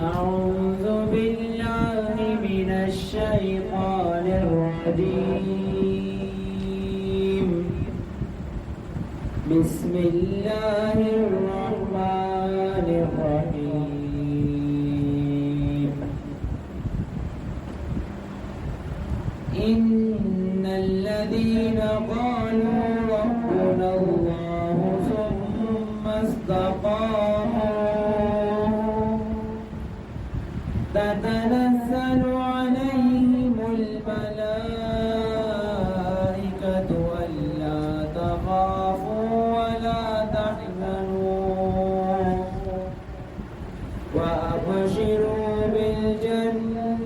أعوذ بالله من الشيطان الرجيم بسم الله الرحمن الرحيم إن الذين قالوا ربنا الله ثم استقاموا تتنزل عليهم الملائكة ألا تخافوا ولا تحزنوا وأبشروا بالجنة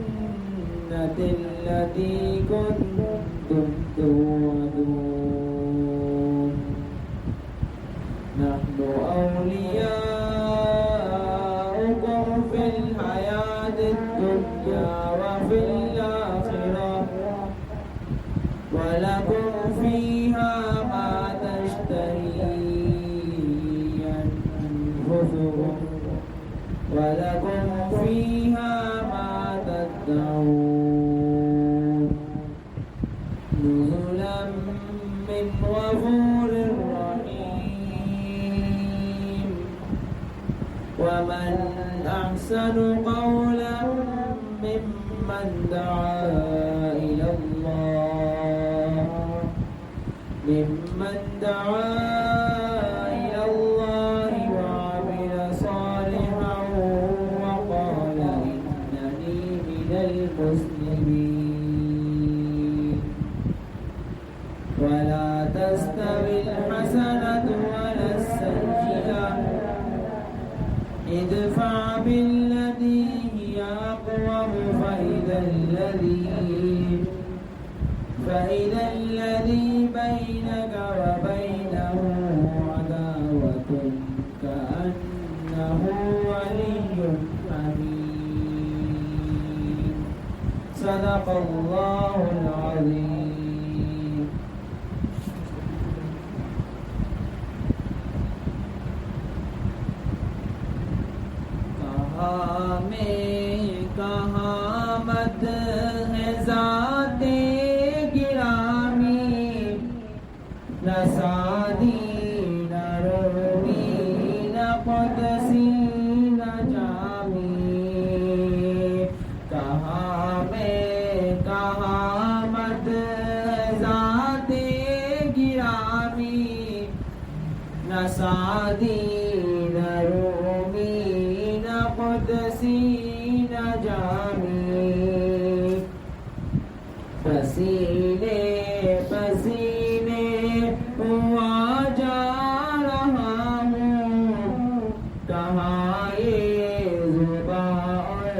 التي كنتم توعدون نحن أولياؤكم في الحياة الدنيا وفي الآخرة ولكم فيها ما تشتهي أنفسكم ولكم فيها ما تدعون نزلا من غفور رحيم ومن أحسن قولا ممن دعا إلى الله وعمل صالحا وقال إنني من المسلمين ولا تستوي الحسنة ولا السيئة ادفع بالتي هي أقوم فإذا الذي بينك وبينه عداوة كأنه ولي حميم صدق الله العظيم. کہاں میں کہاں مد ہے ذات گرامی نہ سادی نہ رومی نہ قدسی نہ جامی کہاں میں کہاں مد ہے ذات گرامی نہ سادی نہ رومی قدسی نہ جامی پسینے پسینے ہوا جا رہا ہوں کہاں یہ زباں اور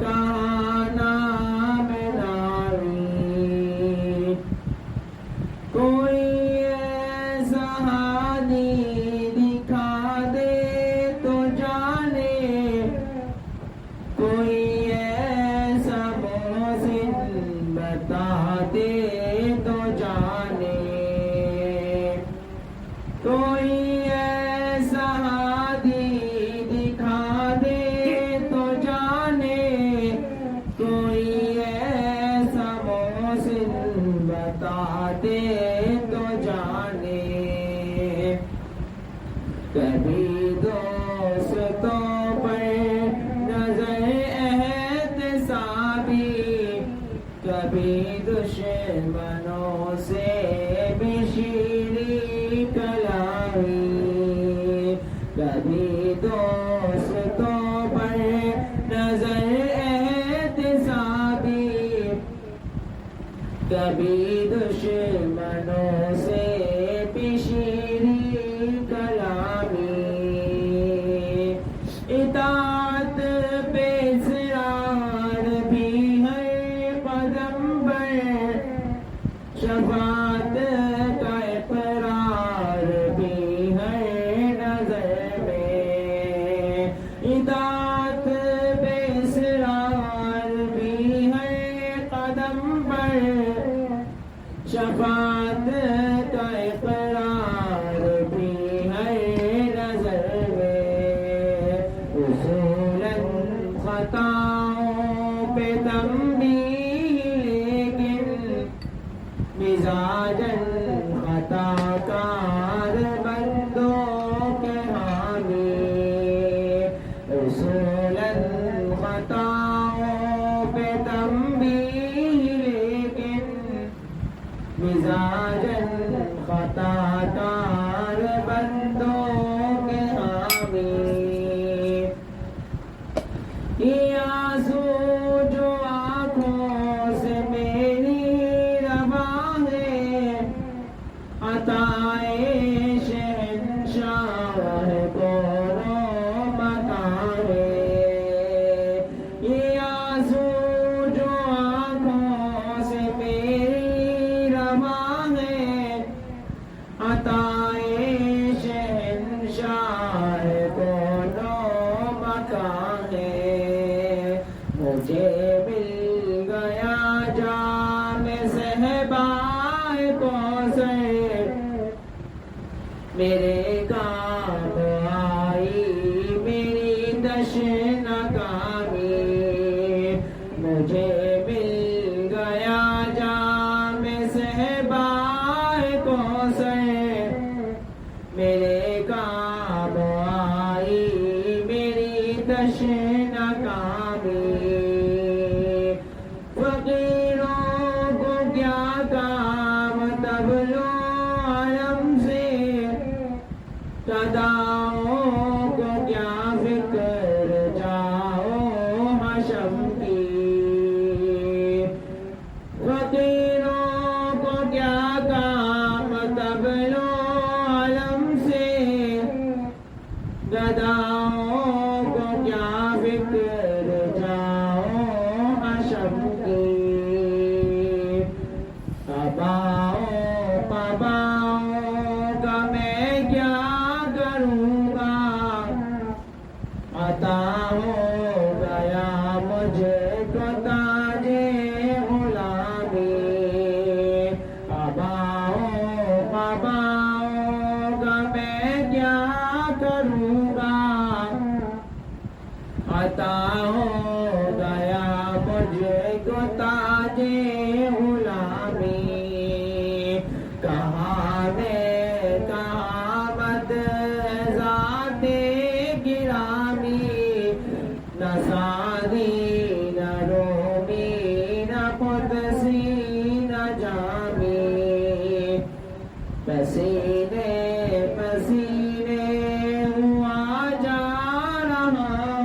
کہاں نام نامی کوئی ایسا ہادی دکھا دے تو جانے کوئی ایسا محسن بتا دے تو جانے کوئی ایسا ہادی دکھا دے تو جانے کوئی ایسا محسن بتا دے تو جانے کبھی دوستوں پر نظر احتسابی کبھی دشمنوں سے بھی شیریں کلامی کبھی دوستوں پر نظر احتسابی کبھی دشمنوں سے بھی شیریں کلامی اطاعت پہ اصرار بھی ہے قدم پر شفاعت کا اقرار بھی ہے نظر میں اطاعت پہ اصرار بھی ہے قدم پر شفاعت تنبیہ لیکن مزاجاً خطا کار بندوں کے حامی رسولاً خطاؤں پہ تنبیہ لیکن مزاجاً خطا کار بندوں کے حامی یہ آنسو جو آنکھوں سے میری رواں ہے عطائے شہنشاہ کون و مکان ہے یہ آنسو جو آنکھوں سے میری رواں ہے عطائے شہنشاہ کون و مکان ہے مجھے مل گیا جام صحبائے کوثر میرے کام آئی میری تشنکامی مجھے مل گیا جام صحبائے کوثر میرے کام آئی میری تشنکامی فقیروں کو کیا کام تبلو علم سے گداؤں کو کیا فکر جاؤ حشم کی فقیروں کو کیا کام تبلو علم سے گداؤں کو کیا فکر جاؤ حشم کی اباؤں پباؤں کا میں کیا کروں گا عطا ہو گیا مجھے کو تاج غلامی اباؤں پباؤں کا میں کیا کروں گا عطا ہو گیا مجھے کو تاج غلامی کہاں میں کہاں مد ذات گرامی نہ سادی نہ رومی نہ قدسی نہ جامی پسینے پسینے ہوا جا رہا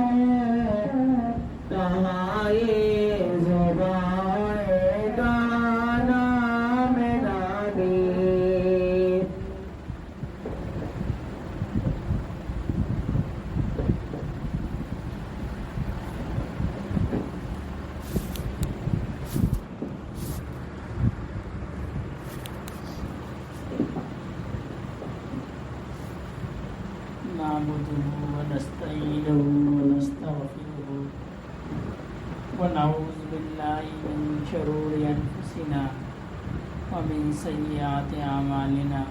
ہوں کہاں یہ زبان کہاں نام نامی نعبده ونستعينه ونستغفره ونعوذ بالله من شرور أنفسنا ومن سيئات أعمالنا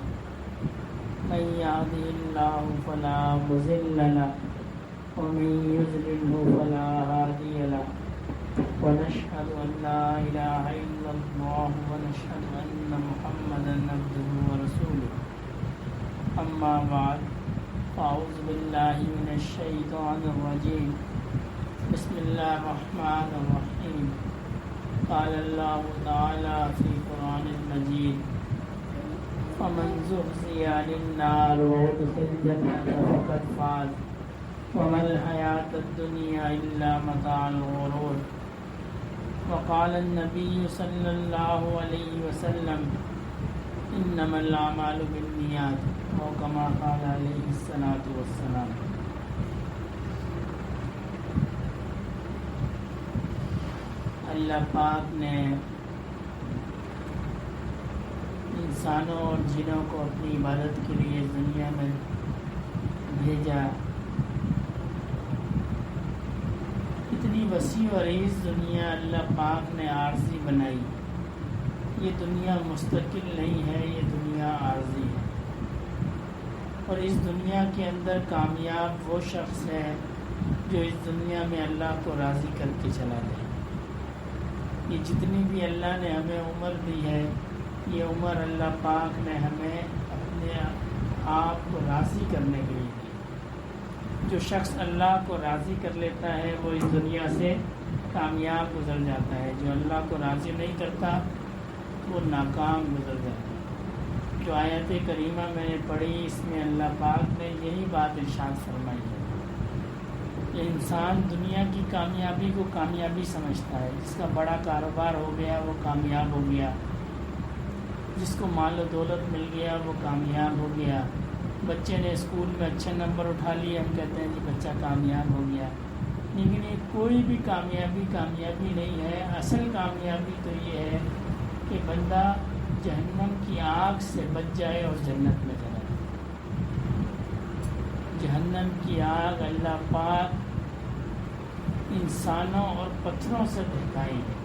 من يهده الله فلا مضل له ومن يضلل فلا هادي له ونشهد أن لا إله إلا الله ونشهد أن محمدا عبده ورسوله أما بعد أعوذ بالله من الشيطان الرجيم بسم الله الرحمن الرحيم قال الله تعالى في القرآن المجيد فمن زحزح عن النار وأدخل الجنة فقد فاز وما الحياة الدنيا إلا متاع الغرور وقال النبي صلى الله عليه وسلم انما الاعمال بالنیات او کما قال علیہ الصلوۃ والسلام. اللہ پاک نے انسانوں اور جنوں کو اپنی عبادت کے لیے دنیا میں بھیجا. اتنی وسیع و عریض دنیا اللہ پاک نے عارضی بنائی. یہ دنیا مستقل نہیں ہے, یہ دنیا عارضی ہے. اور اس دنیا کے اندر کامیاب وہ شخص ہے جو اس دنیا میں اللہ کو راضی کر کے چلا جائے. یہ جتنی بھی اللہ نے ہمیں عمر دی ہے، یہ عمر اللہ پاک نے ہمیں اپنے آپ کو راضی کرنے کے لیے دی۔ جو شخص اللہ کو راضی کر لیتا ہے وہ اس دنیا سے کامیاب گزر جاتا ہے، جو اللہ کو راضی نہیں کرتا وہ ناکام گزر جاتا ہے۔ جو آیت کریمہ میں نے پڑھی اس میں اللہ پاک نے یہی بات ارشاد فرمائی ہے کہ انسان دنیا کی کامیابی کو کامیابی سمجھتا ہے، جس کا بڑا کاروبار ہو گیا وہ کامیاب ہو گیا، جس کو مال و دولت مل گیا وہ کامیاب ہو گیا، بچے نے اسکول میں اچھے نمبر اٹھا لیے ہم کہتے ہیں کہ بچہ کامیاب ہو گیا، لیکن یہ کوئی بھی کامیابی نہیں ہے۔ اصل کامیابی تو یہ ہے کہ بندہ جہنم کی آگ سے بچ جائے اور جنت میں چلا جائے۔ جہنم کی آگ اللہ پاک انسانوں اور پتھروں سے بھڑکائی ہے۔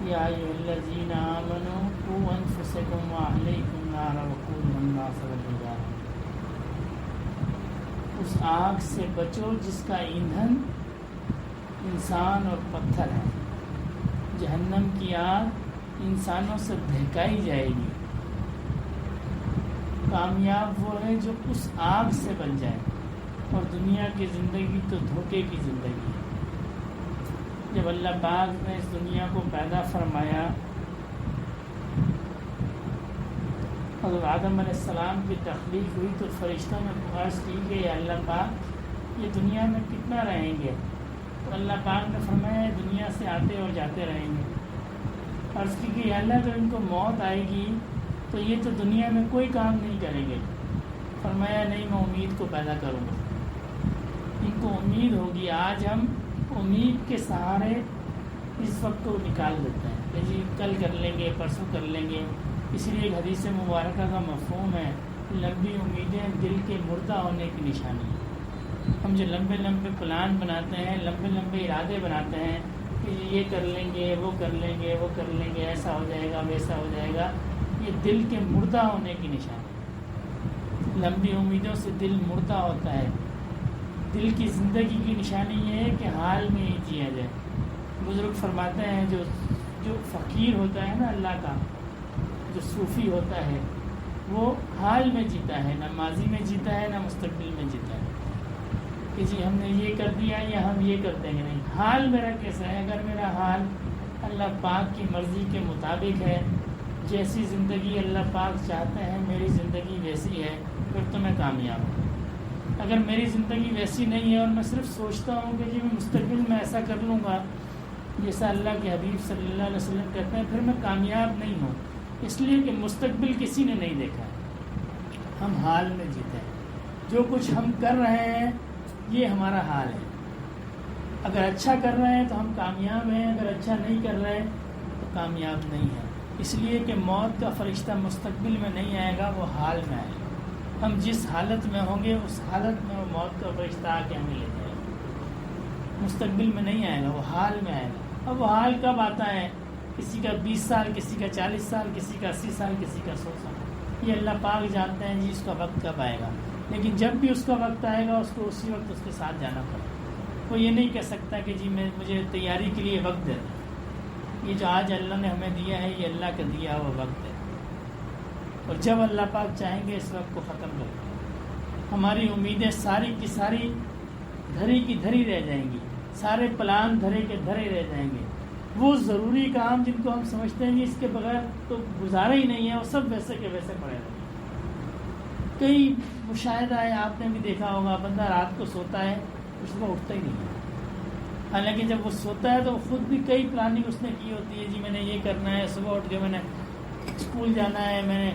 یا ایھا الذین آمنوا قوا انفسکم واہلیکم نارا وقودھا الناس والحجارہ، اس آگ سے بچو جس کا ایندھن انسان اور پتھر ہے۔ جہنم کی آگ انسانوں سے بھڑکائی جائے گی۔ کامیاب وہ ہے جو اس آگ سے بن جائے، اور دنیا کی زندگی تو دھوکے کی زندگی ہے۔ جب اللہ پاک نے اس دنیا کو پیدا فرمایا، حضرت آدم علیہ السلام کی تخلیق ہوئی تو فرشتوں نے عرض کی کہ یا اللہ پاک یہ دنیا میں کتنا رہیں گے؟ تو اللہ پاک نے فرمایا دنیا سے آتے اور جاتے رہیں گے۔ عرض کی کہ یا اللہ جب ان کو موت آئے گی تو یہ تو دنیا میں کوئی کام نہیں کریں گے۔ فرمایا نہیں، میں امید کو پیدا کروں گا، ان کو امید ہوگی۔ آج ہم امید کے سہارے اس وقت کو نکال دیتے ہیں کہ جی کل کر لیں گے، پرسوں کر لیں گے۔ اس لیے ایک حدیث مبارکہ کا مفہوم ہے، لمبی امیدیں دل کے مردہ ہونے کی نشانی ہے۔ ہم جو لمبے لمبے پلان بناتے ہیں، لمبے لمبے ارادے بناتے ہیں کہ یہ کر لیں گے، وہ کر لیں گے، وہ کر لیں گے، ایسا ہو جائے گا، ویسا ہو جائے گا، یہ دل کے مردہ ہونے کی نشانی ہے۔ لمبی امیدوں سے دل مردہ ہوتا ہے۔ دل کی زندگی کی نشانی یہ ہے کہ حال میں ہی جیا جائے۔ بزرگ فرماتے ہیں جو فقیر ہوتا ہے نا اللہ کا، جو صوفی ہوتا ہے وہ حال میں جیتا ہے، نہ ماضی میں جیتا ہے نہ مستقبل میں جیتا ہے کہ جی ہم نے یہ کر دیا یا ہم یہ کر دیں گے، نہیں، حال میرا کیسا ہے؟ اگر میرا حال اللہ پاک کی مرضی کے مطابق ہے، جیسی زندگی اللہ پاک چاہتے ہیں میری زندگی ویسی ہے، پھر تو میں کامیاب ہوں۔ اگر میری زندگی ویسی نہیں ہے اور میں صرف سوچتا ہوں کہ جی میں مستقبل میں ایسا کر لوں گا جیسا اللہ کے حبیب صلی اللہ علیہ وسلم کہتے ہیں، پھر میں کامیاب نہیں ہوں۔ اس لیے کہ مستقبل کسی نے نہیں دیکھا ہے، ہم حال میں جیتے ہیں۔ جو کچھ ہم کر رہے ہیں یہ ہمارا حال ہے۔ اگر اچھا کر رہے ہیں تو ہم کامیاب ہیں، اگر اچھا نہیں کر رہے تو کامیاب نہیں ہیں۔ اس لیے کہ موت کا فرشتہ مستقبل میں نہیں آئے گا، وہ حال میں آئے گا۔ ہم جس حالت میں ہوں گے اس حالت میں وہ موت کا فرشتہ آ کے ہمیں لے جائے گا۔ مستقبل میں نہیں آئے گا، وہ حال میں آئے گا۔ اب وہ حال کب آتا ہے؟ کسی کا 20 سال، کسی کا 40 سال، کسی کا 80 سال، کسی کا 100 سال، یہ اللہ پاک جانتے ہیں جی اس کا وقت کب آئے گا۔ لیکن جب بھی اس کا وقت آئے گا اس کو اسی وقت اس کے ساتھ جانا پڑے گا۔ وہ یہ نہیں کہہ سکتا کہ جی مجھے تیاری کے لیے وقت دے دیں۔ یہ جو آج اللہ نے ہمیں دیا ہے یہ اللہ کا دیا ہوا وقت ہے، اور جب اللہ پاک چاہیں گے اس وقت کو ختم کر دیں۔ ہماری امیدیں ساری کی ساری دھری کی دھری رہ جائیں گی، سارے پلان دھرے کے دھرے رہ جائیں گے۔ وہ ضروری کام جن کو ہم سمجھتے ہیں اس کے بغیر تو گزارا ہی نہیں ہے، وہ سب ویسے کے ویسے پڑے رہیں گے۔ کئی مشاہدہ ہے، آپ نے بھی دیکھا ہوگا، بندہ رات کو سوتا ہے صبح اٹھتا ہی نہیں ہے، حالانکہ جب وہ سوتا ہے تو خود بھی کئی پلاننگ اس نے کی ہوتی ہے، جی میں نے یہ کرنا ہے، صبح اٹھ کے میں نے اسکول جانا ہے، میں نے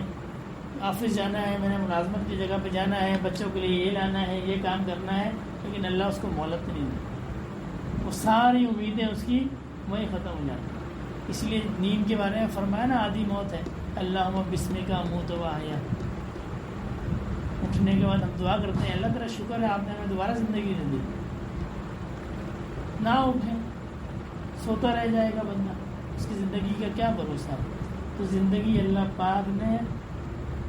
آفس جانا ہے، میں نے ملازمت کی جگہ پہ جانا ہے، بچوں کے لیے یہ لانا ہے، یہ کام کرنا ہے، لیکن اللہ اس کو مہلت نہیں دیتا۔ وہ ساری امیدیں اس کی وہیں ختم ہو جاتی ہیں۔ اس لیے نیند کے بارے میں فرمایا نا آدھی موت ہے، اللہم بسمک کا منہ تو واحیا۔ اٹھنے کے بعد ہم دعا کرتے ہیں اللہ تعالیٰ شکر ہے آپ نے ہمیں دوبارہ زندگی دے دی۔ نہ اٹھیں، سوتا رہ جائے گا بندہ، اس کی زندگی کا کیا بھروسہ ہے؟ تو زندگی اللہ پاک نے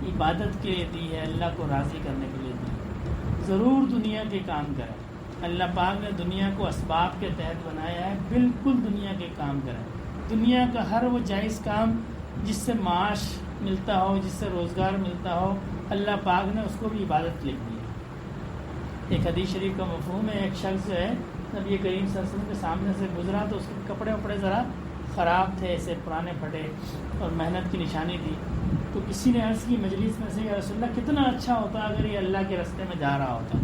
عبادت کے لیے دی ہے، اللہ کو راضی کرنے کے لیے دی ہے۔ ضرور دنیا کے کام کریں، اللہ پاک نے دنیا کو اسباب کے تحت بنایا ہے، بالکل دنیا کے کام کریں، دنیا کا ہر وہ جائز کام جس سے معاش ملتا ہو، جس سے روزگار ملتا ہو، اللہ پاک نے اس کو بھی عبادت لکھ دی ہے۔ ایک حدیث شریف کا مفہوم ہے، ایک شخص جو ہے نبی کریم صلی اللہ علیہ وسلم کے سامنے سے گزرا تو اس کے کپڑے وپڑے ذرا خراب تھے، ایسے پرانے پھٹے اور محنت کی نشانی تھی، تو کسی نے عرض کی مجلس میں سے، یا رسول اللہ کتنا اچھا ہوتا اگر یہ اللہ کے راستے میں جا رہا ہوتا،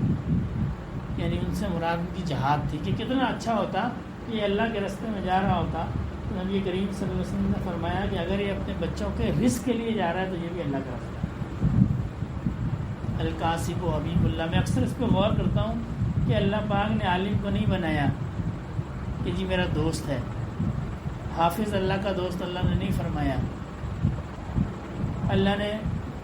یعنی ان سے مراد کی جہاد تھی کہ کتنا اچھا ہوتا کہ یہ اللہ کے راستے میں جا رہا ہوتا۔ تو نبی کریم صلی اللہ علیہ وسلم نے فرمایا کہ اگر یہ اپنے بچوں کے رزق کے لیے جا رہا ہے تو یہ بھی اللہ کا راستہ ہے۔ القاسب و حبیب اللہ، میں اکثر اس پہ غور کرتا ہوں کہ اللہ پاک نے عالم کو نہیں بنایا کہ جی میرا دوست ہے، حافظ اللہ کا دوست اللہ نے نہیں فرمایا، اللہ نے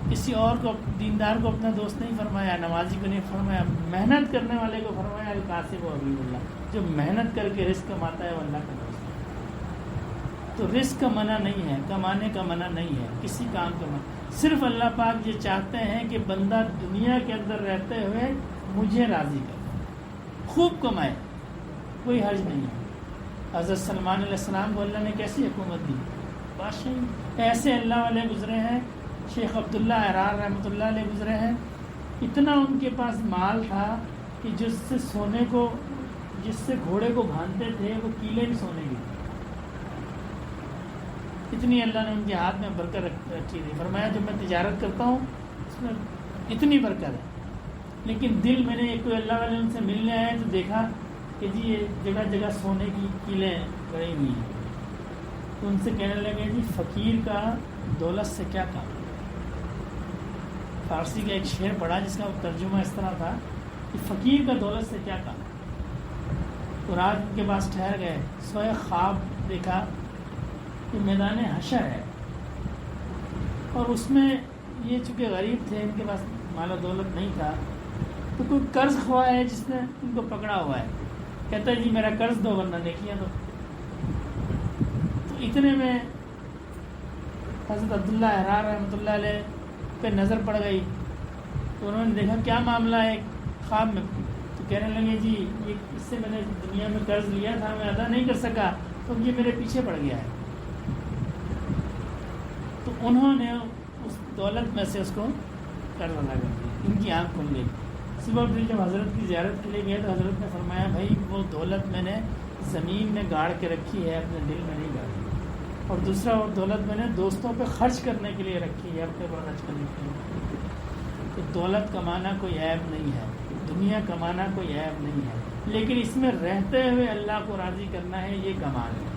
کسی اور کو، دیندار کو اپنا دوست نہیں فرمایا، نمازی کو نہیں فرمایا، محنت کرنے والے کو فرمایا القاسب و حبیب اللہ، جو محنت کر کے رزق کماتا ہے وہ اللہ کا دوست ہے۔ تو رزق کا منع نہیں ہے، کمانے کا منع نہیں ہے، کسی کام کا منع، صرف اللہ پاک یہ چاہتے ہیں کہ بندہ دنیا کے اندر رہتے ہوئے مجھے راضی کرے، خوب کمائے، کوئی حرج نہیں ہے۔ حضرت سلمان علیہ السلام کو اللہ نے کیسی حکومت دی، بادشاہ، ایسے اللہ والے گزرے ہیں، شیخ عبداللہ احرار رحمۃ اللہ علیہ گزرے ہیں، اتنا ان کے پاس مال تھا کہ جس سے سونے کو، جس سے گھوڑے کو باندھتے تھے وہ کیلے بھی سونے کی، اتنی اللہ نے ان کے ہاتھ میں برکت رکھی تھی۔ فرمایا جو میں تجارت کرتا ہوں اس میں اتنی برکت ہے، لیکن دل میں نے کوئی اللہ والے ان سے ملنے آئے تو دیکھا کہ جی یہ جگہ جگہ سونے کی کیلیں گڑی ہوئی ہیں، تو ان سے کہنے لگے جی فقیر کا دولت سے کیا کام۔ فارسی کا ایک شعر پڑھا جس کا ترجمہ اس طرح تھا کہ فقیر کا دولت سے کیا کام۔ تو رات ان کے پاس ٹھہر گئے، سوئے، خواب دیکھا کہ میدان حشر ہے، اور اس میں یہ چونکہ غریب تھے، ان کے پاس مال و دولت نہیں تھا، تو کوئی قرض خواہ ہے جس نے ان کو پکڑا ہوا ہے، کہتا ہے جی میرا قرض دو ورنہ نیکیاں دو۔ تو اتنے میں حضرت عبداللہ احرار رحمۃ اللہ علیہ پہ نظر پڑ گئی، تو انہوں نے دیکھا کیا معاملہ ہے خواب میں، تو کہنے لگے جی یہ اس سے میں نے دنیا میں قرض لیا تھا، میں ادا نہیں کر سکا، تو یہ میرے پیچھے پڑ گیا ہے۔ تو انہوں نے اس دولت میں سے اس کو قرض ادا کر دیا، ان کی آنکھ کھل گئی۔ صبح پھر جب حضرت کی زیارت کے لیے گئے تو حضرت نے فرمایا بھائی وہ دولت میں نے زمین میں گاڑ کے رکھی ہے، اپنے دل میں نہیں گاڑی، اور دوسرا وہ دولت میں نے دوستوں پہ خرچ کرنے کے لیے رکھی ہے، اپنے پر خرچ کرنے کے لیے۔ تو دولت کمانا کوئی عیب نہیں ہے، دنیا کمانا کوئی عیب نہیں ہے، لیکن اس میں رہتے ہوئے اللہ کو راضی کرنا ہے، یہ کمال ہے۔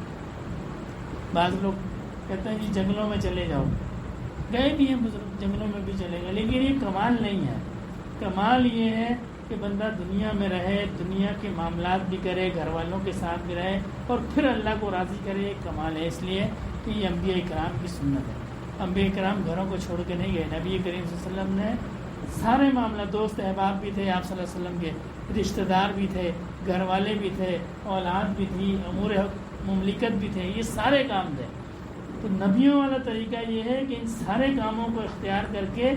بعض لوگ کہتے ہیں جی جنگلوں میں چلے جاؤ، گئے بھی ہیں بزرگ، جنگلوں میں بھی چلے گئے، لیکن یہ کمال نہیں ہے۔ کمال یہ ہے کہ بندہ دنیا میں رہے، دنیا کے معاملات بھی کرے، گھر والوں کے ساتھ بھی رہے، اور پھر اللہ کو راضی کرے، یہ کمال ہے۔ اس لیے کہ یہ انبیاء کرام کی سنت ہے۔ انبیاء کرام گھروں کو چھوڑ کے نہیں گئے، نبی کریم صلی اللہ علیہ وسلم نے سارے معاملات، دوست احباب بھی تھے آپ صلی اللہ علیہ وسلم کے، رشتہ دار بھی تھے، گھر والے بھی تھے، اولاد بھی تھی، امور مملکت بھی تھے، یہ سارے کام تھے۔ تو نبیوں والا طریقہ یہ ہے کہ ان سارے کاموں کو اختیار کر کے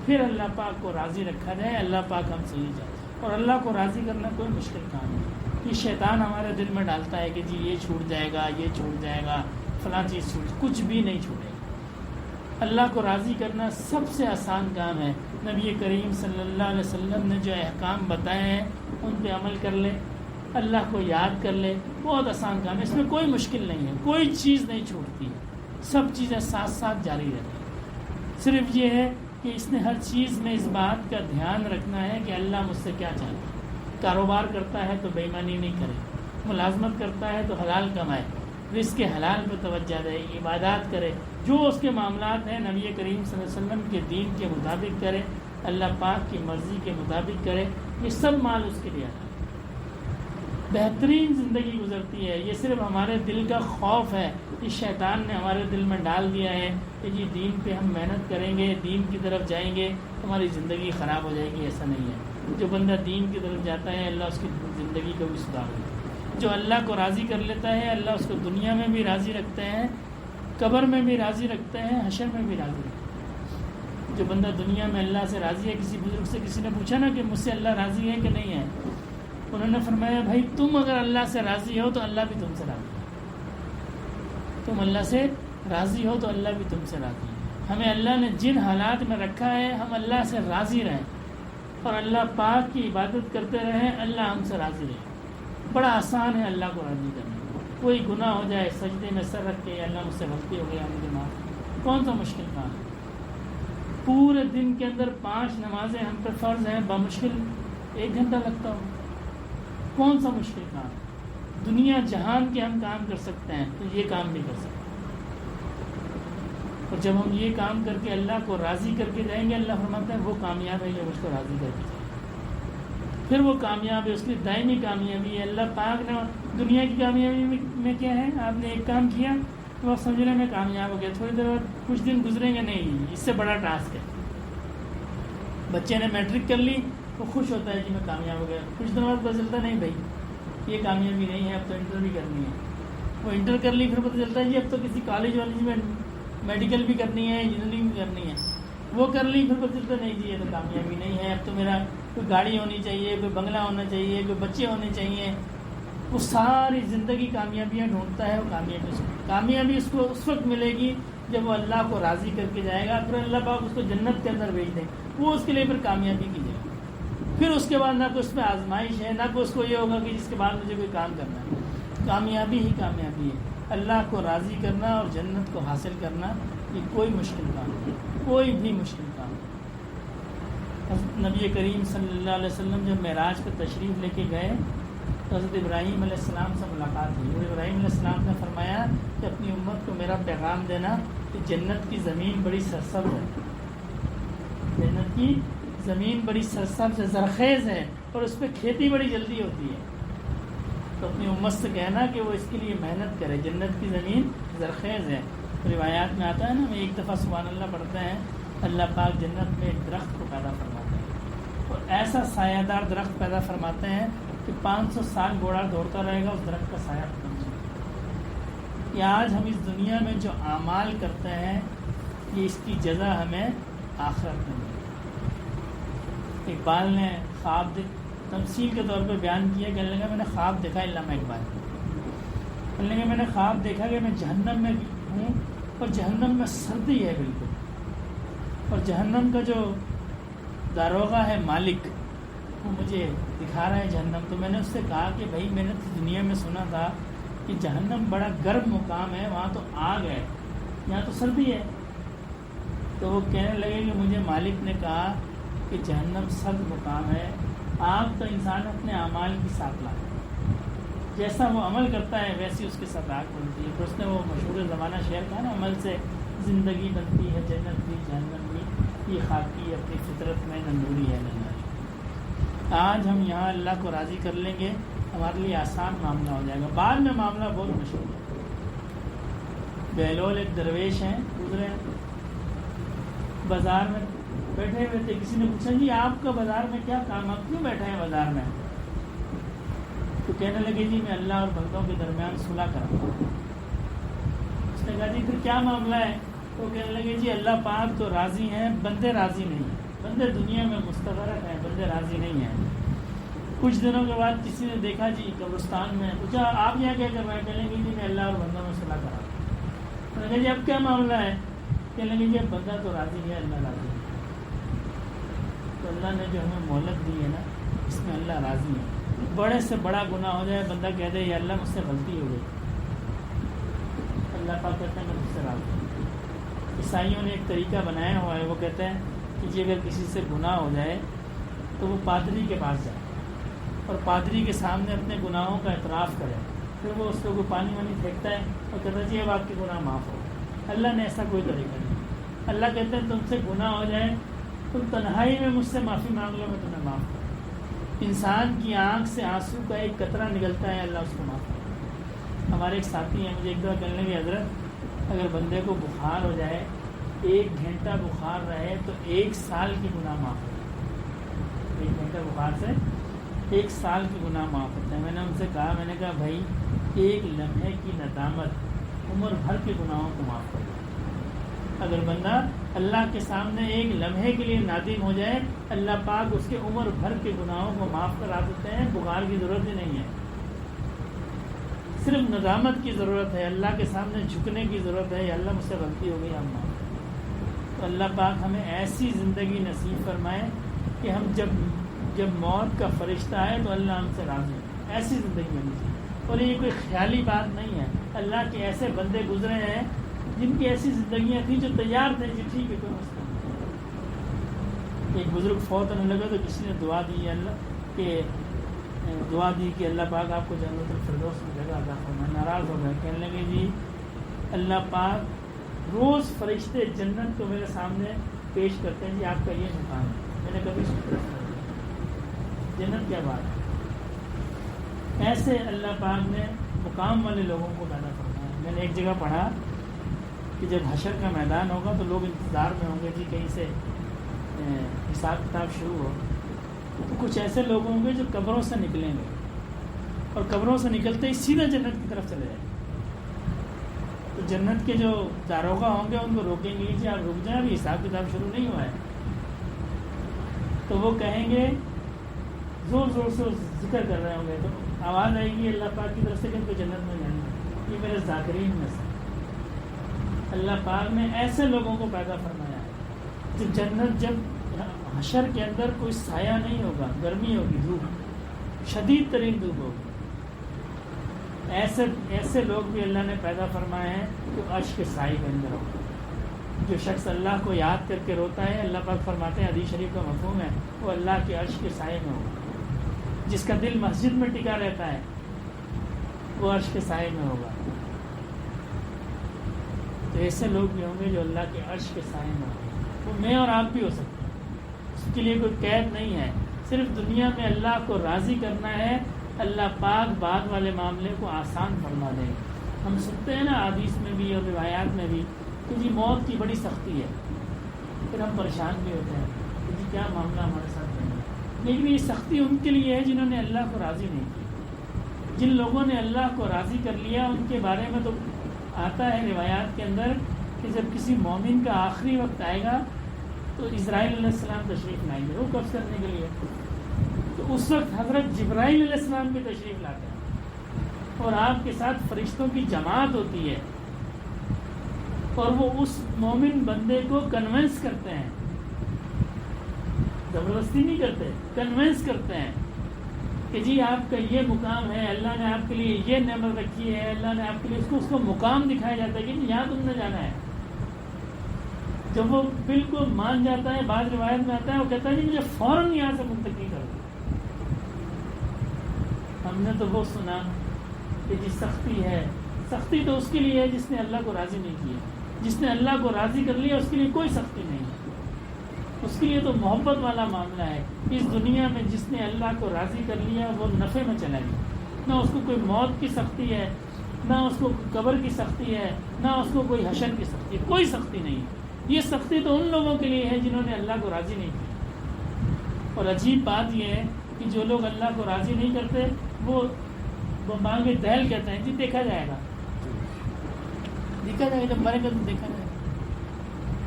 پھر اللہ پاک کو راضی رکھا جائے، اللہ پاک ہم سے ہی جائے۔ اور اللہ کو راضی کرنا کوئی مشکل کام نہیں، یہ شیطان ہمارے دل میں ڈالتا ہے کہ جی یہ چھوٹ جائے گا، یہ چھوٹ جائے گا، فلاں چیز چھوٹ، کچھ بھی نہیں چھوٹے گا۔ اللہ کو راضی کرنا سب سے آسان کام ہے۔ نبی کریم صلی اللہ علیہ وسلم نے جو احکام بتائے ہیں ان پہ عمل کر لے، اللہ کو یاد کر لے، بہت آسان کام ہے، اس میں کوئی مشکل نہیں ہے، کوئی چیز نہیں چھوٹتی ہے، سب چیزیں ساتھ ساتھ جاری رہتی ہیں۔ صرف یہ ہے کہ اس نے ہر چیز میں اس بات کا دھیان رکھنا ہے کہ اللہ مجھ سے کیا چاہتا ہے۔ کاروبار کرتا ہے تو بے ایمانی نہیں کرے، ملازمت کرتا ہے تو حلال کمائے، رزق کے حلال پہ توجہ دے، عبادات کرے، جو اس کے معاملات ہیں نبی کریم صلی اللہ علیہ وسلم کے دین کے مطابق کرے، اللہ پاک کی مرضی کے مطابق کرے، یہ سب مال اس کے لیے آتا ہے، بہترین زندگی گزرتی ہے۔ یہ صرف ہمارے دل کا خوف ہے، اس شیطان نے ہمارے دل میں ڈال دیا ہے کہ جی دین پہ ہم محنت کریں گے، دین کی طرف جائیں گے، ہماری زندگی خراب ہو جائے گی۔ ایسا نہیں ہے، جو بندہ دین کی طرف جاتا ہے اللہ اس کی زندگی کو بھی سدھار دیتا ہے۔ جو اللہ کو راضی کر لیتا ہے اللہ اس کو دنیا میں بھی راضی رکھتے ہیں، قبر میں بھی راضی رکھتے ہیں، حشر میں بھی راضی رکھتے ہیں۔ جو بندہ دنیا میں اللہ سے راضی ہے، کسی بزرگ سے کسی نے پوچھا نا کہ مجھ سے اللہ راضی ہے کہ نہیں ہے، انہوں نے فرمایا بھائی تم اگر اللہ سے راضی ہو تو اللہ بھی تم سے راضی ہے، تم اللہ سے راضی ہو تو اللہ بھی تم سے راضی ہے۔ ہمیں اللہ نے جن حالات میں رکھا ہے ہم اللہ سے راضی رہیں اور اللہ پاک کی عبادت کرتے رہیں، اللہ ہم سے راضی رہے۔ بڑا آسان ہے اللہ کو راضی کرنا۔ کوئی گناہ ہو جائے سجدے میں سر رکھ کے اللہ مجھ سے غلطی ہو گئی مجھے معاف، کون سا مشکل کام ہے؟ پورے دن کے اندر 5 نمازیں ہم پہ فرض ہیں، بمشکل 1 گھنٹہ لگتا ہو، کون سا مشکل کام ہے؟ دنیا جہان کے ہم کام کر سکتے ہیں تو یہ کام نہیں کر سکتے، اور جب ہم یہ کام کر کے اللہ کو راضی کر کے جائیں گے، اللہ فرماتا ہے وہ کامیاب ہے جو مجھ کو راضی کر کے جائے، پھر وہ کامیاب ہے، اس کی دائمی کامیابی ہے۔ اللہ پاک نے دنیا کی کامیابی میں کیا ہے، آپ نے ایک کام کیا تو آپ سمجھ رہے ہیں میں کامیاب ہو گیا، تھوڑی دیر بعد کچھ دن گزریں گے، نہیں اس سے بڑا ٹاسک ہے۔ بچے نے میٹرک کر لی، وہ خوش ہوتا ہے کہ میں کامیاب ہو گیا، کچھ دنوں بعد پتہ چلتا نہیں بھائی یہ کامیابی نہیں ہے، اب تو انٹر بھی کرنی ہے۔ وہ انٹر کر لی، پھر پتہ چلتا ہے جی اب تو کسی کالج والج میں میڈیکل بھی کرنی ہے، انجینئرنگ بھی کرنی ہے، وہ کر لی، پھر پتہ چلتا نہیں جی یہ تو کامیابی نہیں ہے، اب تو میرا کوئی گاڑی ہونی چاہیے، کوئی بنگلہ ہونا چاہیے، کوئی بچے ہونے چاہیے۔ وہ ساری زندگی کامیابیاں ڈھونڈتا ہے، وہ کامیابی اس کو اس وقت ملے گی جب وہ اللہ کو راضی کر کے جائے گا، پھر اللہ پاک اس کو جنت کے اندر بھیج دیں، وہ اس کے لیے پھر کامیابی کی جائے گی۔ پھر اس کے بعد نہ کوئی اس میں آزمائش ہے، نہ کوئی اس کو یہ ہوگا کہ جس کے بعد مجھے کوئی کام کرنا ہے۔ کامیابی ہی کامیابی ہے۔ اللہ کو راضی کرنا اور جنت کو حاصل کرنا یہ کوئی مشکل کام نہیں، کوئی بھی مشکل کام نہیں۔ نبی کریم صلی اللہ علیہ وسلم جب معراج پہ تشریف لے کے گئے تو حضرت ابراہیم علیہ السلام سے ملاقات ہوئی، اور ابراہیم علیہ السلام نے فرمایا کہ اپنی امت کو میرا پیغام دینا کہ جنت کی زمین بڑی سرسبز ہے، جنت کی زمین بڑی سرسبز ہے، زرخیز ہے، اور اس پہ کھیتی بڑی جلدی ہوتی ہے، تو اپنی امت سے کہنا کہ وہ اس کے لیے محنت کرے، جنت کی زمین زرخیز ہے۔ روایات میں آتا ہے نا، ہم ایک دفعہ سبحان اللہ پڑھتے ہیں، اللہ پاک جنت میں ایک درخت کو پیدا فرماتے ہیں، اور ایسا سایہ دار درخت پیدا فرماتے ہیں کہ 500 سال گھوڑا دوڑتا رہے گا اس درخت کا سایہ ختم نہیں ہوگا۔ کہ آج ہم اس دنیا میں جو اعمال کرتے ہیں یہ اس کی جزا ہمیں آخرت میں ملے گی۔ اقبال نے خواب تمثیل کے طور پہ بیان کیا، کہنے لگا میں نے خواب دیکھا، علامہ اقبال کہنے لگا میں نے خواب دیکھا کہ میں جہنم میں ہوں اور جہنم میں سردی ہے بالکل، اور جہنم کا جو داروغہ ہے مالک وہ مجھے دکھا رہا ہے جہنم، تو میں نے اس سے کہا کہ بھائی میں نے دنیا میں سنا تھا کہ جہنم بڑا گرم مقام ہے، وہاں تو آگ ہے، یہاں تو سردی ہے۔ تو وہ کہنے لگے کہ مجھے مالک نے کہا کہ جہنم سرد مقام ہے، آگ تو انسان اپنے اعمال کی ساتھ لاتا ہے، جیسا وہ عمل کرتا ہے ویسی اس کے ساتھ آگ بنتی ہے۔ پھر اس نے وہ مشہور زمانہ شعر کہا نا، عمل سے زندگی بنتی ہے، جنت بھی جہنم بھی، یہ خاکی اپنی فطرت میں نندوری ہے ناری۔ آج ہم یہاں اللہ کو راضی کر لیں گے، ہمارے لیے آسان معاملہ ہو جائے گا، بعد میں معاملہ بہت مشکل ہے۔ بہلول ایک درویش ہیں، گزرے بازار میں بیٹھے ہوئے تھے، کسی نے پوچھا جی آپ کا بازار میں کیا کام، آپ کیوں بیٹھے ہیں بازار میں؟ تو کہنے لگے جی میں اللہ اور بندوں کے درمیان صلح کراتا ہوں۔ اس نے کہا جی پھر کیا معاملہ ہے؟ تو کہنے لگے جی اللہ پاک تو راضی ہیں، بندے راضی نہیں ہیں، بندے دنیا میں مستغرق ہیں، بندے راضی نہیں ہیں۔ کچھ دنوں کے بعد کسی نے دیکھا جی قبرستان میں، پوچھا آپ یہاں کیا کر رہے ہیں؟ کہنے لگے جی میں اللہ اور بندوں میں صلح کراتا ہوں۔ کہنے لگے جی اب کیا معاملہ ہے؟ کہنے لگے جی اب بندہ تو راضی ہے، اللہ راضی ہے۔ تو اللہ نے جو ہمیں مہلت دی ہے نا، اس میں اللہ راضی ہے۔ بڑے سے بڑا گناہ ہو جائے، بندہ کہہ دے یا اللہ مجھ سے غلطی ہو گئی، اللہ پاک کہتے ہیں میں مجھ سے راضی ہوں۔ عیسائیوں نے ایک طریقہ بنایا ہوا ہے، وہ کہتے ہیں کہ جی اگر کسی سے گناہ ہو جائے تو وہ پادری کے پاس جائے اور پادری کے سامنے اپنے گناہوں کا اعتراف کرے، پھر وہ اس کو کوئی پانی وانی پھینکتا ہے اور کہتا ہے جی اب آپ کے گناہ معاف ہو۔ اللہ نے ایسا کوئی طریقہ نہیں۔ اللہ کہتے ہیں تم سے گناہ ہو جائے، تم تنہائی میں مجھ سے معافی مانگ لو، میں تمہیں معاف کروں۔ انسان کی آنکھ سے آنسو کا ایک قطرہ نکلتا ہے، اللہ اس کو معاف کرتا ہے۔ ہمارے ایک ساتھی ہیں، مجھے ایک دفعہ کہنے لگے حضرت اگر بندے کو بخار ہو جائے، 1 گھنٹہ بخار رہے تو 1 سال کی گناہ معاف ہوتا ہے۔ 1 گھنٹہ بخار سے 1 سال کی گناہ معاف ہوتا ہے۔ میں نے ان سے کہا، میں نے کہا بھائی 1 لمحے کی ندامت عمر بھر کے گناہوں کو معاف کر دیتی ہے۔ اگر بندہ اللہ کے سامنے ایک لمحے کے لیے نادم ہو جائے، اللہ پاک اس کے عمر بھر کے گناہوں کو معاف کرا دیتے ہیں. بخار کی ضرورت ہی نہیں ہے، صرف ندامت کی ضرورت ہے، اللہ کے سامنے جھکنے کی ضرورت ہے. یا اللہ مجھ سے غلطی ہو گئی، ہم معاف. تو اللہ پاک ہمیں ایسی زندگی نصیب فرمائے کہ ہم جب موت کا فرشتہ آئے تو اللہ ہم سے راضی ہو. ایسی زندگی ہونی چاہیے. اور یہ کوئی خیالی بات نہیں ہے، اللہ کے ایسے بندے گزرے ہیں جن کی ایسی زندگیاں تھیں جو تیار تھے کہ ٹھیک ہے کوئی مسئلہ نہیں. ایک بزرگ فوت ہونے لگا تو کسی نے دعا دی کہ اللہ پاک آپ کو جنت الفردوس کی جگہ عطا فرمائے. ناراض ہو گئے، کہنے لگے جی اللہ پاک روز فرشتے جنت کو میرے سامنے پیش کرتے ہیں، جی آپ کا یہ مقام ہے. میں نے کبھی سنا جنت کیا بات ہے. ایسے اللہ پاک نے مقام والے لوگوں کو پیدا فرمایا. میں نے ایک جگہ پڑھا کہ جب حشر کا میدان ہوگا تو لوگ انتظار میں ہوں گے جی کہیں سے حساب کتاب شروع ہو. تو کچھ ایسے لوگ ہوں گے جو قبروں سے نکلیں گے اور قبروں سے نکلتے ہی سیدھا جنت کی طرف چلے جائیں گے. تو جنت کے جو داروغہ ہوں گے ان کو روکیں گے جی آپ رک جائیں، ابھی حساب کتاب شروع نہیں ہوا ہے. تو وہ کہیں گے زور زور سے ذکر کر رہے ہوں گے تو آواز آئے گی اللہ پاک کی طرف سے کہ ان کو جنت میں جانا ہے. یہ میرے ذاکرین میں سے اللہ پاک نے ایسے لوگوں کو پیدا فرمایا ہے جب حشر کے اندر کوئی سایہ نہیں ہوگا، گرمی ہوگی، دھوپ، شدید ترین دھوپ ہوگی. ایسے لوگ بھی اللہ نے پیدا فرمائے ہیں جو عرش کے سائے کے اندر ہوگا. جو شخص اللہ کو یاد کر کے روتا ہے، اللہ پاک فرماتے ہیں حدیث شریف کا مفہوم ہے، وہ اللہ کے عرش کے سائے میں ہوگا. جس کا دل مسجد میں ٹکا رہتا ہے وہ عرش کے سائے میں ہوگا. تو ایسے لوگ بھی ہوں گے جو اللہ کے عرش کے سائے میں ہوں گے. وہ میں اور آپ بھی ہو سکتے ہیں، اس کے لیے کوئی قید نہیں ہے. صرف دنیا میں اللہ کو راضی کرنا ہے، اللہ پاک بعد والے معاملے کو آسان فرما دے. ہم سنتے ہیں نا حدیث میں بھی اور روایات میں بھی کہ جی موت کی بڑی سختی ہے، پھر ہم پریشان بھی ہوتے ہیں کہ جی کیا معاملہ ہمارے ساتھ ہے. لیکن یہ سختی ان کے لیے ہے جنہوں نے اللہ کو راضی نہیں کیا. جن لوگوں نے اللہ کو راضی کر لیا ان کے بارے میں تو آتا ہے روایات کے اندر کہ جب کسی مومن کا آخری وقت آئے گا تو اسرائیل علیہ السلام تشریف لائیں گے وہ قبض کرنے کے لیے. تو اس وقت حضرت جبرائیل علیہ السلام بھی تشریف لاتے ہیں اور آپ کے ساتھ فرشتوں کی جماعت ہوتی ہے اور وہ اس مومن بندے کو کنونس کرتے ہیں، زبردستی نہیں کرتے، کنونس کرتے ہیں کہ جی آپ کا یہ مقام ہے، اللہ نے آپ کے لیے یہ نعمت رکھی ہے، اللہ نے آپ کے لیے اس کو مقام دکھایا جاتا ہے کہ یہاں تم نے جانا ہے. جب وہ بالکل مان جاتا ہے، بعض روایت میں آتا ہے وہ کہتا ہے جی مجھے فوراً یہاں سے منتقل کر دو. ہم نے تو وہ سنا کہ جی سختی ہے. سختی تو اس کے لیے ہے جس نے اللہ کو راضی نہیں کیا. جس نے اللہ کو راضی کر لیا اس کے لیے کوئی سختی نہیں ہے. اس کے لیے تو محبت والا معاملہ ہے. اس دنیا میں جس نے اللہ کو راضی کر لیا وہ نفع میں چلا گیا. نہ اس کو کوئی موت کی سختی ہے، نہ اس کو قبر کی سختی ہے، نہ اس کو کوئی حشر کی سختی ہے. کوئی سختی نہیں ہے. یہ سختی تو ان لوگوں کے لیے ہے جنہوں نے اللہ کو راضی نہیں کیا. اور عجیب بات یہ ہے کہ جو لوگ اللہ کو راضی نہیں کرتے وہ مانگے دہل کہتے ہیں جی دیکھا جائے گا، دیکھا جائے گا، جب مرے گا تو دیکھا جائے گا.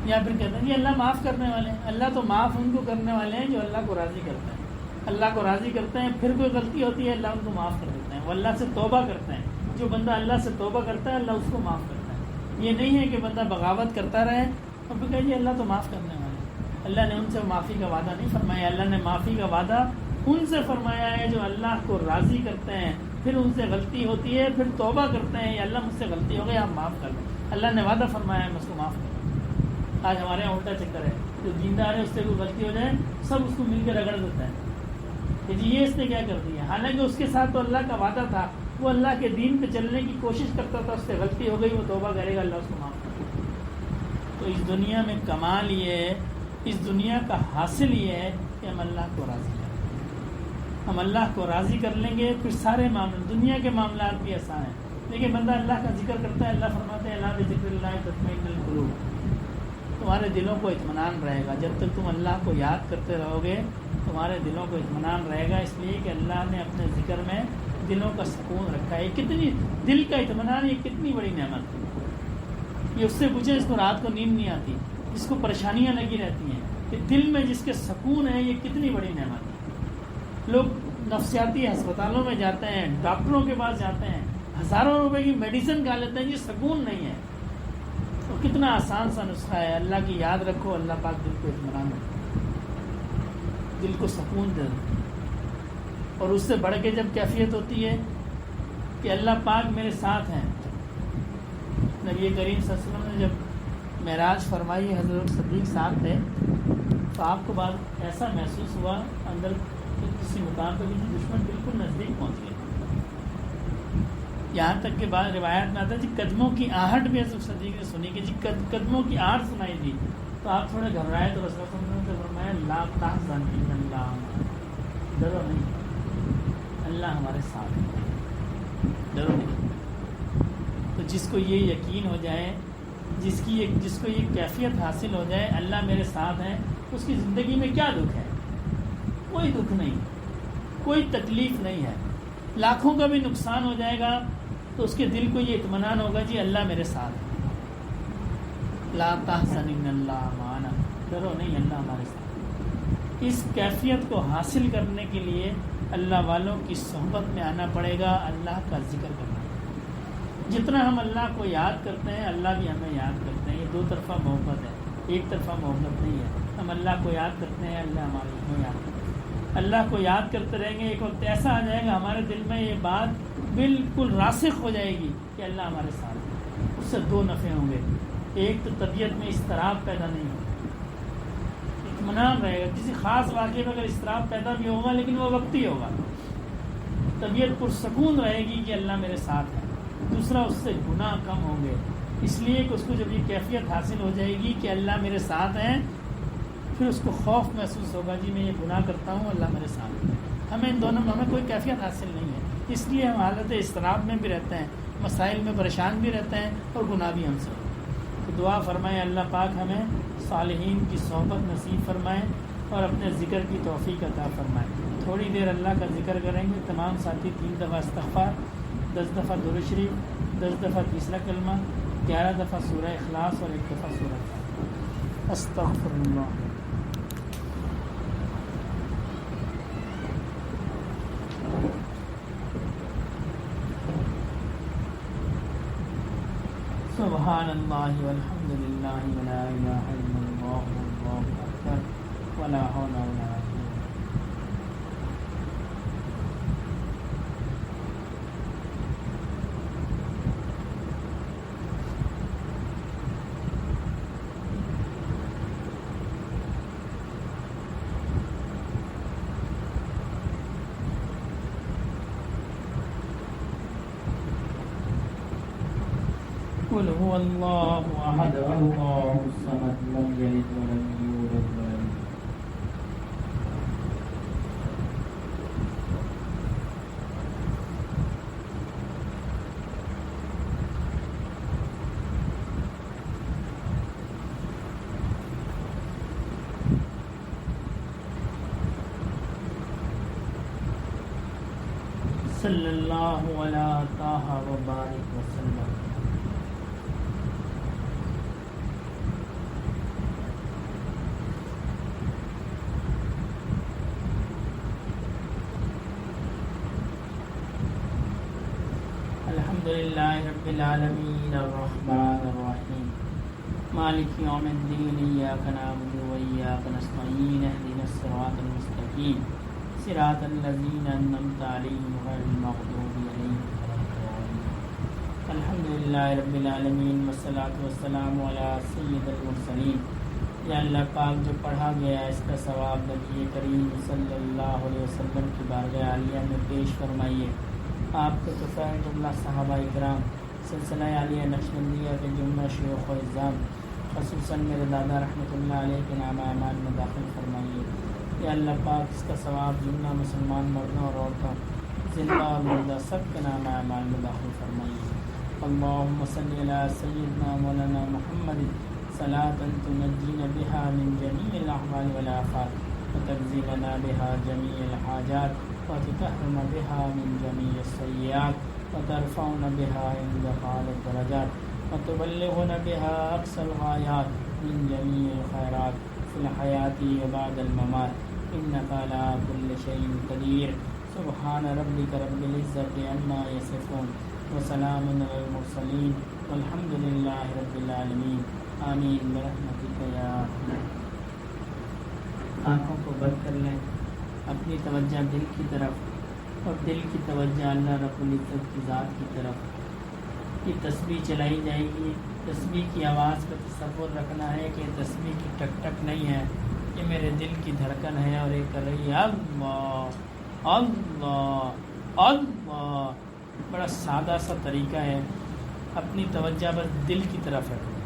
یا پھر کہتے ہیں جی اللہ معاف کرنے والے ہیں. اللہ تو معاف ان کو کرنے والے ہیں جو اللہ کو راضی کرتے ہیں. اللہ کو راضی کرتے ہیں، پھر کوئی غلطی ہوتی ہے اللہ ان کو معاف کر دیتے ہیں. وہ اللہ سے توبہ کرتے ہیں. جو بندہ اللہ سے توبہ کرتا ہے اللہ اس کو معاف کرتا ہے. یہ نہیں ہے کہ بندہ بغاوت کرتا رہے اور پھر کہے جی اللہ تو معاف کرنے والے ہیں. اللہ نے ان سے معافی کا وعدہ نہیں فرمایا. اللہ نے معافی کا وعدہ ان سے فرمایا ہے جو اللہ کو راضی کرتے ہیں، پھر ان سے غلطی ہوتی ہے، پھر توبہ کرتے ہیں یا اللہ مجھ سے غلطی ہو گئی آپ معاف کر دیں. اللہ نے وعدہ فرمایا ہے میں اس کو معاف کر دوں. آج ہمارے یہاں الٹا چکر ہے، جو دیندار ہے اس سے کوئی غلطی ہو جائے سب اس کو مل کے رگڑ دیتا ہے کہ جی یہ اس نے کیا کر دیا. حالانکہ اس کے ساتھ تو اللہ کا وعدہ تھا، وہ اللہ کے دین پہ چلنے کی کوشش کرتا تھا، اس سے غلطی ہو گئی وہ توبہ کرے گا، اللہ اس کو معاف کر دے. تو اس دنیا میں کمال یہ ہے، اس دنیا کا حاصل یہ ہے کہ ہم اللہ کو راضی کریں. ہم اللہ کو راضی کر لیں گے پھر سارے معاملے دنیا کے معاملات بھی آسان ہیں. لیکن بندہ اللہ کا ذکر کرتا ہے، اللہ فرماتے ہیں اللہ بذکر اللہ تطمئن القلوب. تمہارے دلوں کو اطمینان رہے گا جب تک تم اللہ کو یاد کرتے رہو گے، تمہارے دلوں کو اطمینان رہے گا. اس لیے کہ اللہ نے اپنے ذکر میں دلوں کا سکون رکھا ہے. کتنی دل کا اطمینان، یہ کتنی بڑی نعمت ہے. یہ اس سے پوچھیں اس کو رات کو نیند نہیں آتی، جس کو پریشانیاں لگی رہتی ہیں، کہ دل میں جس کے سکون ہے، یہ کتنی بڑی نعمت ہے۔ لوگ نفسیاتی ہسپتالوں میں جاتے ہیں، ڈاکٹروں کے پاس جاتے ہیں، ہزاروں روپے کی میڈیسن کھا لیتے ہیں، یہ سکون نہیں ہے۔ تو کتنا آسان سا نسخہ ہے، اللہ کی یاد رکھو، اللہ پاک دل کو اطمینان دے، دل کو سکون دے۔ اور اس سے بڑھ کے جب کیفیت ہوتی ہے کہ اللہ پاک میرے ساتھ ہیں۔ نبی کریم صلی اللہ علیہ وسلم نے جب معراج فرمائی، حضرت صدیق ساتھ تھے، تو آپ کو بعد ایسا محسوس ہوا اندر کہ کسی مقام پہ کسی دشمن بالکل نزدیک پہنچ گئے، یہاں تک کہ بعض روایت میں آتا ہے جی قدموں کی آہٹ بھی حضرت صدیق نے سنی کہ جی قدموں کی آہٹ سنائی دی، تو آپ تھوڑے گھبرائے، تو رسول اللہ صلی اللہ علیہ وسلم نے فرمایا لا تحزن ان اللہ، ڈرو نہیں، اللہ ہمارے ساتھ ہے، ڈرو نہیں۔ تو جس کو یہ یقین ہو جائے، جس کو یہ کیفیت حاصل ہو جائے اللہ میرے ساتھ ہے، اس کی زندگی میں کیا دکھ ہے؟ کوئی دکھ نہیں، کوئی تکلیف نہیں ہے۔ لاکھوں کا بھی نقصان ہو جائے گا تو اس کے دل کو یہ اطمینان ہوگا جی اللہ میرے ساتھ ہے، لا تحزن ان اللہ معنا، ڈرو نہیں اللہ ہمارے ساتھ۔ اس کیفیت کو حاصل کرنے کے لیے اللہ والوں کی صحبت میں آنا پڑے گا، اللہ کا ذکر کرنا ہے۔ جتنا ہم اللہ کو یاد کرتے ہیں اللہ بھی ہمیں یاد کرتے ہیں، یہ دو طرفہ محبت ہے، ایک طرفہ محبت نہیں ہے۔ ہم اللہ کو یاد کرتے ہیں، اللہ ہمارے کو یاد کرتے ہیں۔ اللہ کو یاد کرتے رہیں گے، ایک وقت ایسا آ جائے گا ہمارے دل میں یہ بات بالکل راسخ ہو جائے گی کہ اللہ ہمارے ساتھ ہے۔ اس سے دو نفع ہوں گے، ایک تو طبیعت میں اضطراب پیدا نہیں ہوگا، اطمینان رہے گا۔ کسی خاص واقعے میں اگر اضطراب پیدا بھی ہوگا لیکن وہ وقتی ہوگا، طبیعت پرسکون رہے گی کہ اللہ میرے ساتھ ہے۔ دوسرا، اس سے گناہ کم ہوں گے، اس لیے کہ اس کو جب یہ کیفیت حاصل ہو جائے گی کہ اللہ میرے ساتھ ہیں، پھر اس کو خوف محسوس ہوگا جی میں یہ گناہ کرتا ہوں اللہ میرے ساتھ ہے۔ ہمیں ان دونوں میں کوئی کیفیت حاصل نہیں ہے، اس لیے ہم حالت اضطراب میں بھی رہتے ہیں، مسائل میں پریشان بھی رہتے ہیں اور گناہ بھی ہم سے ہوتے ہیں۔ تو دعا فرمائیں اللہ پاک ہمیں صالحین کی صحبت نصیب فرمائیں اور اپنے ذکر کی توفیق عطا فرمائیں۔ تھوڑی دیر اللہ کا ذکر کریں گے، تمام ساتھی 3 دفعہ استغفار، 10 دفعہ درود شریف، 10 دفعہ تیسرا کلمہ، 11 دفعہ سورہ اخلاص اور 1 دفعہ سورہ فاتحہ۔ استغفر اللہ۔ سبحان اللہ والحمد للہ ولا الہ الا اللہ واللہ اکبر ولا حول ولا قوة۔ قل هو الله احد الله الصمد لم يلد ولم يولد ولم صلی اللہ علی طہ وبارک وسلم۔ الحمدللہ رب العالمین الرحمن الرحیم مالک یوم الدین ایاک نعبد و ایاک نستعین اهدنا الصراط المستقیم صراط الذین انعمت علیہم غیر المغضوب علیہم ولا الضالین۔ الحمدللہ رب العالمین والصلاۃ والسلام علی سید المرسلین۔ یا اللہ پاک جو پڑھا گیا اس کا ثواب نبی کریم صلی اللہ علیہ وسلم کی بارگاہ عالیہ میں پیش فرمائیے۔ آپ کے طفیل اللہ صحابہ اکرام، سلسلہ عالیہ نقشبندیہ کے جملہ شیوخ و اعزام، خصوصاً میرے دادا رحمۃ اللہ علیہ کے نام اعمال میں داخل فرمائیے۔ یا اللہ پاک اس کا ثواب جملہ مسلمان مردوں اور عورتوں، زندہ اور مردہ سب کے نام اعمال میں داخل فرمائیے۔ اللہم صلی علی سیدنا مولانا محمد صلاۃ تنجینا بہا من جمیع الاحوال والآفات وتقضی لنا بہا جمیع الحاجات وتطهرنا بها من جميع السيئات وترفعنا بها عندك أعلى الدرجات وتبلغنا بها أقصى الغايات من جميع الخيرات في الحياة وبعد الممات إنك على كل شيء قدير سبحان ربك رب العزة عما يصفون وسلام على المرسلين والحمد لله رب العالمين آمین برحمتک یا ارحم۔ آنکھوں کو بند کر لیں، اپنی توجہ دل کی طرف اور دل کی توجہ اللہ رب العزت کی ذات کی طرف۔ یہ تسبیح چلائی جائے گی، تسبیح کی آواز کا تصور رکھنا ہے کہ تسبیح کی ٹک ٹک نہیں ہے، یہ میرے دل کی دھڑکن ہے اور یہ کر رہی ہے اللہ اللہ اللہ۔ بڑا سادہ سا طریقہ ہے، اپنی توجہ بس دل کی طرف رکھیں،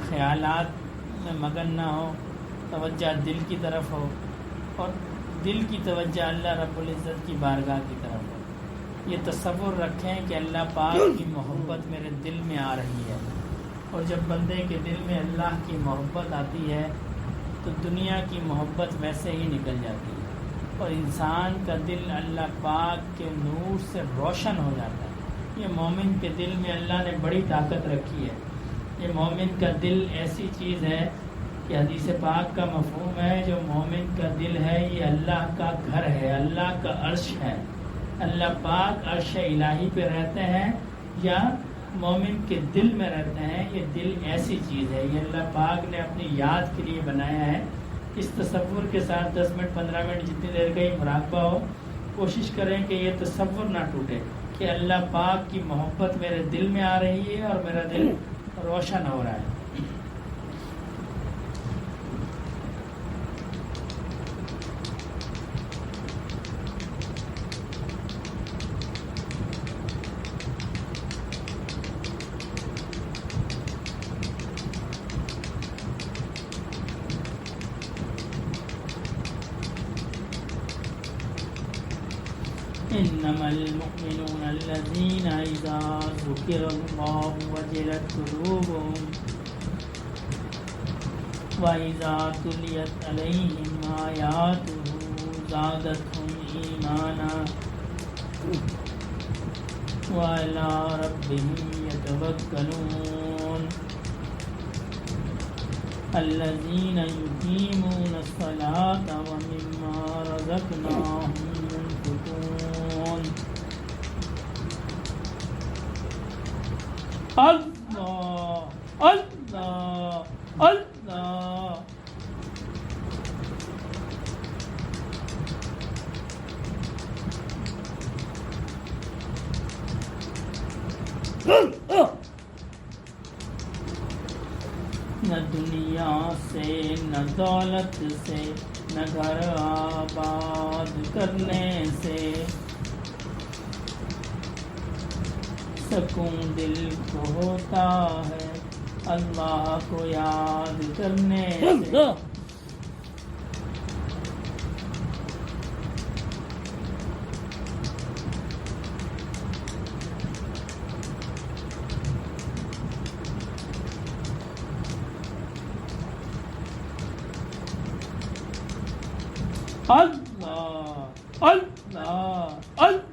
خیالات میں مگن نہ ہو، توجہ دل کی طرف ہو اور دل کی توجہ اللہ رب العزت کی بارگاہ کی طرف ہو۔ یہ تصور رکھیں کہ اللہ پاک کی محبت میرے دل میں آ رہی ہے، اور جب بندے کے دل میں اللہ کی محبت آتی ہے تو دنیا کی محبت ویسے ہی نکل جاتی ہے، اور انسان کا دل اللہ پاک کے نور سے روشن ہو جاتا ہے۔ یہ مومن کے دل میں اللہ نے بڑی طاقت رکھی ہے۔ یہ مومن کا دل ایسی چیز ہے کہ حدیث پاک کا مفہوم ہے، جو مومن کا دل ہے یہ اللہ کا گھر ہے، اللہ کا عرش ہے۔ اللہ پاک عرش الہی پہ رہتے ہیں یا مومن کے دل میں رہتے ہیں، یہ دل ایسی چیز ہے، یہ اللہ پاک نے اپنی یاد کے لیے بنایا ہے۔ اس تصور کے ساتھ 10 منٹ 15 منٹ جتنی دیر کا ہی مراقبہ ہو، کوشش کریں کہ یہ تصور نہ ٹوٹے کہ اللہ پاک کی محبت میرے دل میں آ رہی ہے اور میرا دل روشن ہو رہا ہے۔ إنما المؤمنون الذين إذا ذكر الله وجلت قلوبهم وإذا تليت عليهم آياته زادتهم إيمانا وعلى ربهم يتوكلون الذين يقيمون الصلاة ومما رزقناهم ينفقون اللہ اللہ اللہ۔ نہ دنیا سے نہ دولت سے نہ گھر آباد کرنے سے سکون دل کو ہوتا ہے اللہ کو یاد کرنے سے۔ اللہ اللہ اللہ۔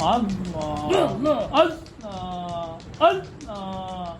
اللہ اللہ اللہ۔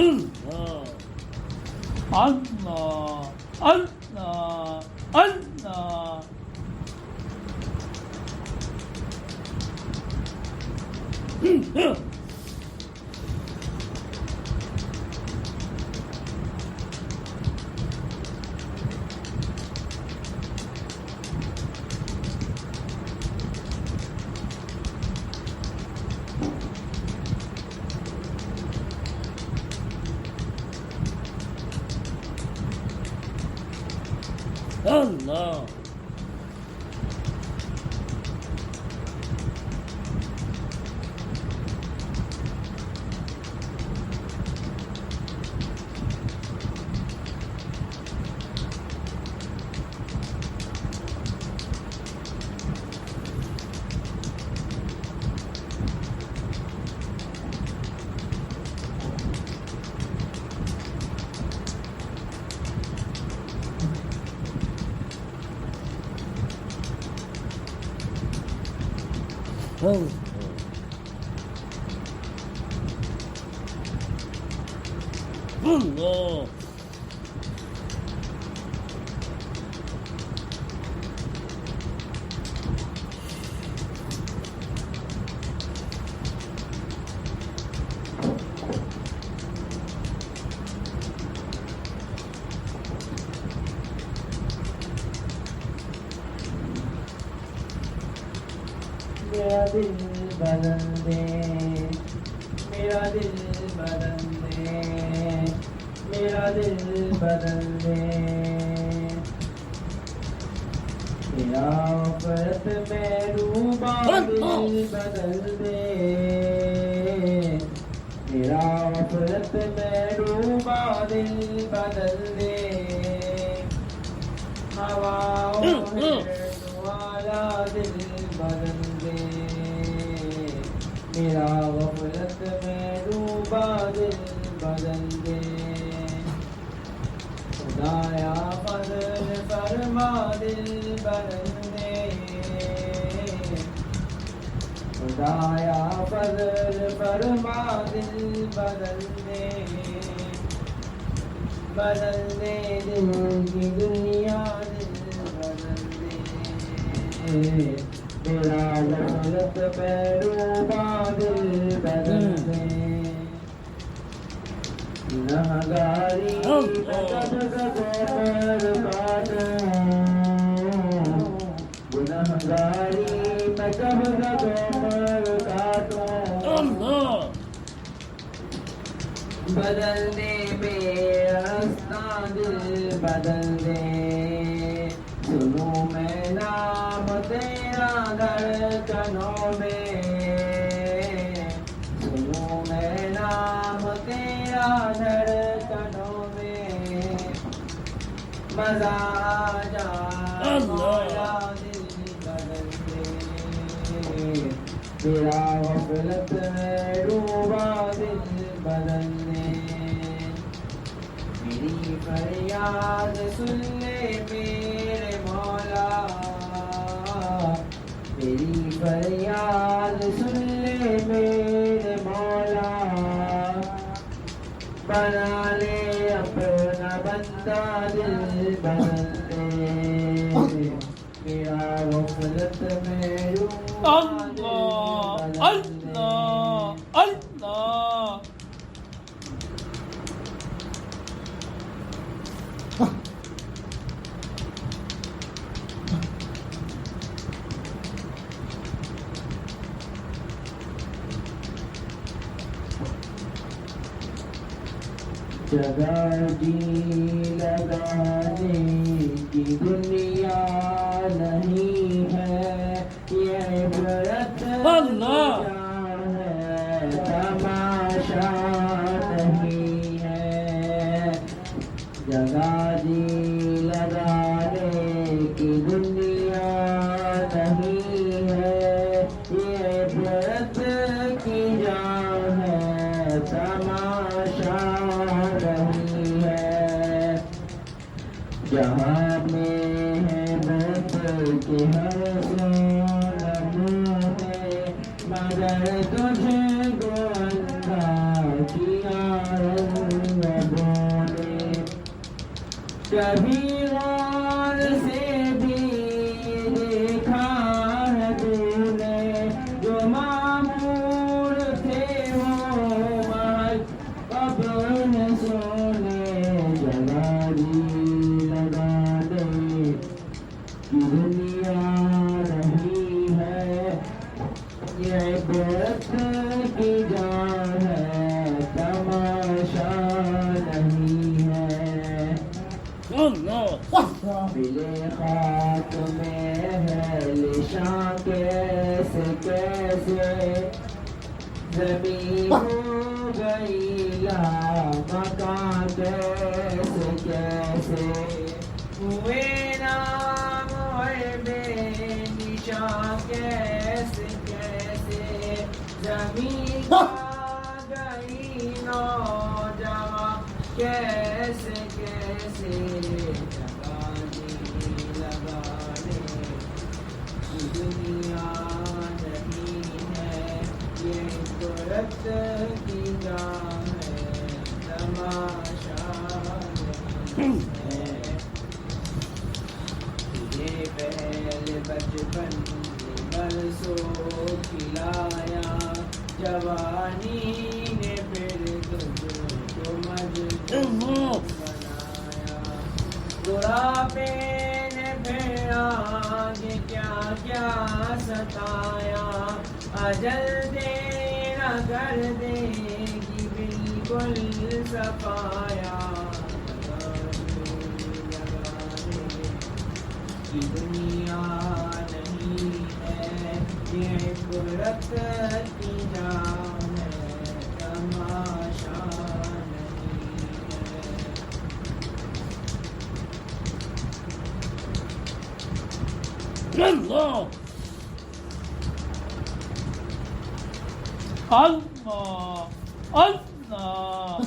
اللہ اللہ اللہ اللہ اللہ میرا دل بدل دے میرا دل بدل دے میرا دل بدل دے میرا آفت میں روبا دل بدل دے میرا آفت میں روبا دل بدل دے ہواؤں والا دل بدل دے میرا غفلت میں ڈوبا دل بدل دے خدایا فضل فرما دل بدل دے خدایا فضل فرما دل بدل دے دل کی دنیا دل بدل دے میرا غفلت میں ڈوبا دل بدل دے گنہگاری میں کب گوہر کاٹوں گنہگاری میں کب گوہر کاٹوں بدل دے میرا راستہ دل بدل دے سنوں میں نام تیرا دھڑکنوں میں سنوں میں نام تیرا دھڑکنوں میں مزہ آ جائے مولا دل بدل دے تیرا غفلت میں ڈوبا دل بدل دے میری فریاد سن لے میرے مولا میری فریاد سن لے میرے مولا بنا لے اپنا بندہ دل بدل دے میرا غفلت میں ڈوبا دل بدل دے اللہ جگہ جی لگانے کی دنیا نہیں ہے یہ عبرت ہے تماشا نہیں ہے جگہ جی لگانے کی دنیا نہیں ہے یہ عبرت کی جان ہے تماشا نہیں ہے جہاں میں ہے بت کے ہر سون ہے مگر تجھے کو اندھا کیا کبھی غور سے بھی دیکھا ہے تو نے جو معمور تھے وہ محل اپن سونے جگہ دی لگا دے دنیا نہیں ہے یہ عبرت کی جا ہے تماشا نہیں ہے ملے خاک میں ہے لشاں کیسے کیسے زمین ہو گئی لامکاں کیسے کیسے ہوئے نام ہوئے بے نشاں کیسے کیسے زمین آ گئی نوجواں کیسے کیسے لگانے دنیا نہیں ہے یہ قدرت کی جان ہے تماشا نہیں ہے تجھے پہلے بچپن برسوں کھلایا جوانی نے پھر تجھ کو مجنون بنایا بڑھاپے نے پھر آگے کیا کیا ستایا اجل تیرا کر دے گی بالکل صفایا لگانے کی دنیا نہیں ہے یہ قدرت کی جان ہے تماشا اللہ اللہ اللہ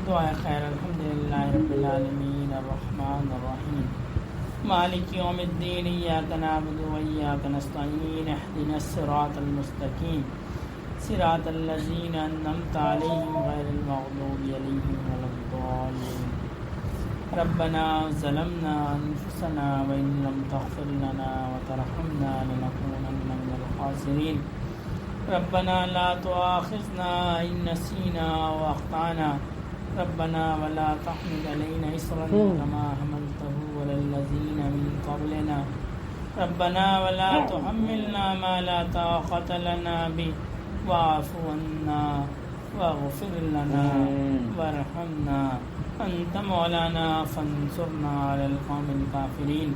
دعائے خیر الحمدللہ رب العالمین الرحمن الرحیم مالک یوم الدین ایاک نعبد و ایاک نستعین اهدنا الصراط المستقیم صراط الذین انعمت علیہم غیر المغضوب علیہم ولا الضالین ربنا ظلمنا انفسنا وان لم تغفر لنا وترحمنا لنكونن من الخاسرین ربنا لا تؤاخذنا ان نسینا واخطانا ربنا ولا تحمل علينا إصرا كما حملته على الذين من قبلنا ربنا ولا تحملنا ما لا طاقة لنا به واعف عنا واغفر لنا وارحمنا أنت مولانا فانصرنا على القوم الكافرين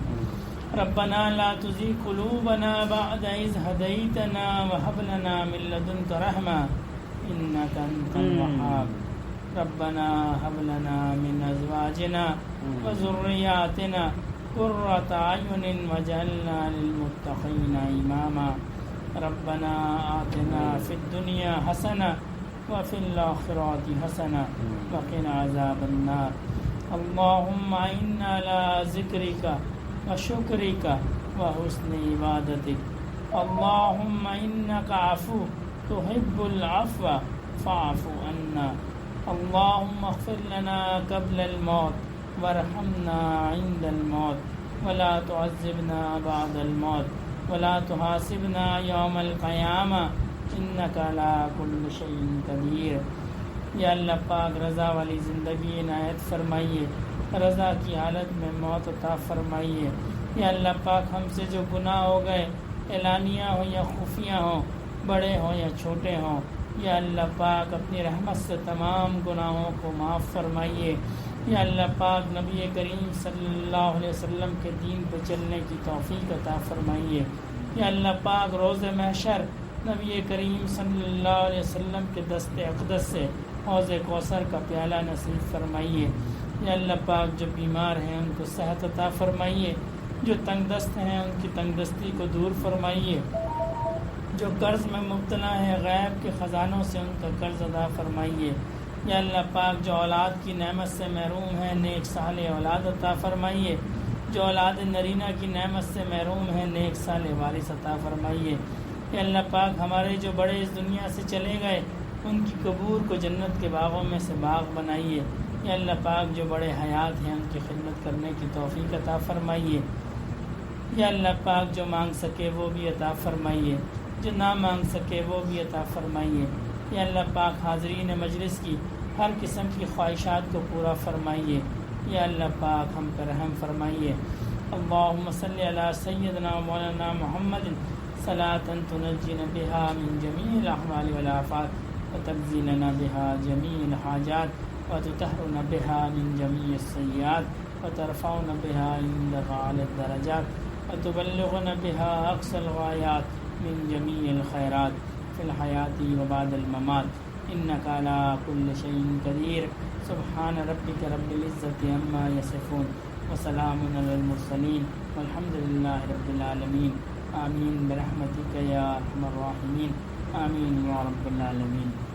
ربنا لا تزغ قلوبنا بعد إذ هديتنا وهب لنا من لدنك رحمة إنك أنت الوهاب ربنا هب لنا من أزواجنا وذرياتنا قرة أعين واجعلنا للمتقين إماما ربنا آتنا في الدنيا حسنة وفي الآخرة حسنة وقنا عذاب النار اللهم إنا على ذكرك وشكرك وحسن عبادتك اللهم إنك عفو تحب العفو فاعف عنا اللهم اغفر لنا قبل الموت وارحمنا عند الموت ولا تعذبنا بعد الموت ولا تحاسبنا يوم القيامة إنك على كل شيء قدير یا اللہ پاک رضا والی زندگی عنایت فرمائیے، رضا کی حالت میں موت عطا فرمائیے۔ یا اللہ پاک ہم سے جو گناہ ہو گئے، اعلانیہ ہوں یا خفیہ ہوں، بڑے ہوں یا چھوٹے ہوں، یا اللہ پاک اپنی رحمت سے تمام گناہوں کو معاف فرمائیے۔ یا اللہ پاک نبی کریم صلی اللہ علیہ وسلم کے دین پہ چلنے کی توفیق عطا فرمائیے۔ یا اللہ پاک روز محشر نبی کریم صلی اللہ علیہ وسلم کے دست اقدس سے حوض کوثر کا پیالہ نصیب فرمائیے۔ یا اللہ پاک جو بیمار ہیں ان کو صحت عطا فرمائیے، جو تنگ دست ہیں ان کی تنگ دستی کو دور فرمائیے، جو قرض میں مبتلا ہیں غیب کے خزانوں سے ان کا قرض ادا فرمائیے۔ یا اللہ پاک جو اولاد کی نعمت سے محروم ہیں نیک صالح اولاد عطا فرمائیے، جو اولاد نرینہ کی نعمت سے محروم ہیں نیک صالح وارث عطا فرمائیے۔ یا اللہ پاک ہمارے جو بڑے اس دنیا سے چلے گئے ان کی قبور کو جنت کے باغوں میں سے باغ بنائیے۔ یا اللہ پاک جو بڑے حیات ہیں ان کی خدمت کرنے کی توفیق عطا فرمائیے۔ یا اللہ پاک جو مانگ سکے وہ بھی عطا فرمائیے، جو نہ مانگ سکے وہ بھی عطا فرمائیے۔ یا اللہ پاک حاضرین مجلس کی ہر قسم کی خواہشات کو پورا فرمائیے۔ یا اللہ پاک ہم پر رحم فرمائیے۔ اللہم صلی علی سیدنا مولانا محمد صلاۃ تنجینا بها من جمیع الاحوال والآفات وتقضی لنا بها جمیع الحاجات وتطہرنا بها من جمیع السیئات وترفعنا بها عندک اعلی الدرجات وتبلغنا بها اقصى الغایات من جمیع الخیرات فی الحیاة وبعد الممات انک علی کل شیء قدیر۔ سبحان ربک رب العزة عما یصفون وسلام علی المرسلین والحمد للہ رب العالمین۔ آمین برحمتک یا ارحم الراحمین، آمین یا رب العالمین۔